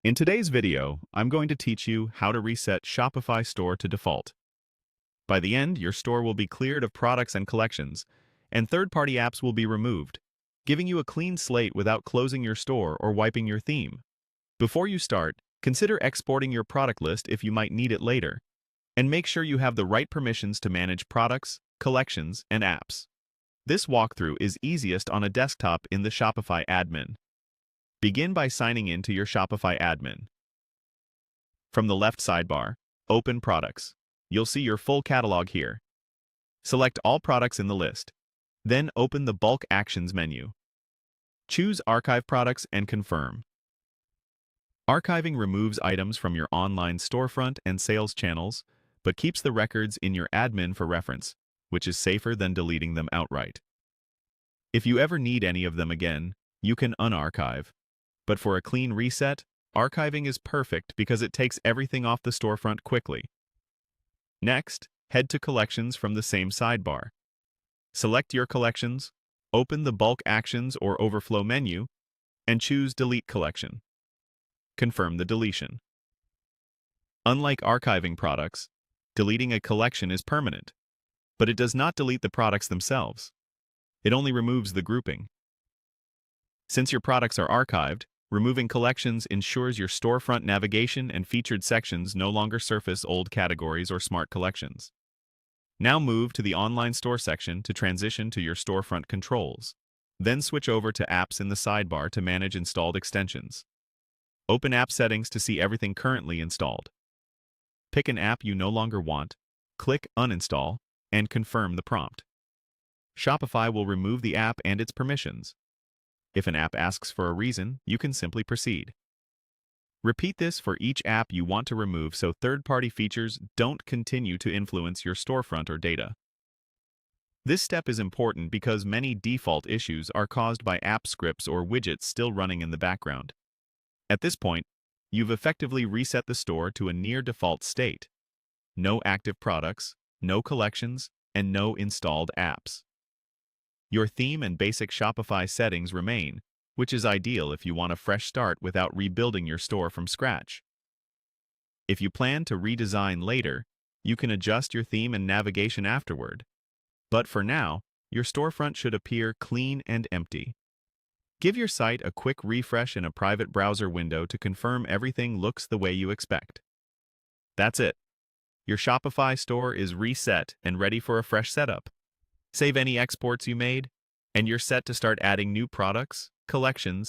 In today's video, I'm going to teach you how to reset Shopify store to default. By the end, your store will be cleared of products and collections, and third-party apps will be removed, giving you a clean slate without closing your store or wiping your theme. Before you start, consider exporting your product list if you might need it later, and make sure you have the right permissions to manage products, collections, and apps. This walkthrough is easiest on a desktop in the Shopify admin. Begin by signing in to your Shopify admin. From the left sidebar, open Products. You'll see your full catalog here. Select all products in the list. Then open the Bulk Actions menu. Choose Archive Products and confirm. Archiving removes items from your online storefront and sales channels, but keeps the records in your admin for reference, which is safer than deleting them outright. If you ever need any of them again, you can unarchive. But for a clean reset, archiving is perfect because it takes everything off the storefront quickly. Next, head to Collections from the same sidebar. Select your collections, open the Bulk Actions or Overflow menu, and choose Delete Collection. Confirm the deletion. Unlike archiving products, deleting a collection is permanent, but it does not delete the products themselves. It only removes the grouping. Since your products are archived, removing collections ensures your storefront navigation and featured sections no longer surface old categories or smart collections. Now move to the online store section to transition to your storefront controls. Then switch over to Apps in the sidebar to manage installed extensions. Open App Settings to see everything currently installed. Pick an app you no longer want, click Uninstall, and confirm the prompt. Shopify will remove the app and its permissions. If an app asks for a reason, you can simply proceed. Repeat this for each app you want to remove so third-party features don't continue to influence your storefront or data. This step is important because many default issues are caused by app scripts or widgets still running in the background. At this point, you've effectively reset the store to a near-default state. No active products, no collections, and no installed apps. Your theme and basic Shopify settings remain, which is ideal if you want a fresh start without rebuilding your store from scratch. If you plan to redesign later, you can adjust your theme and navigation afterward. But for now, your storefront should appear clean and empty. Give your site a quick refresh in a private browser window to confirm everything looks the way you expect. That's it. Your Shopify store is reset and ready for a fresh setup. Save any exports you made, and you're set to start adding new products, collections,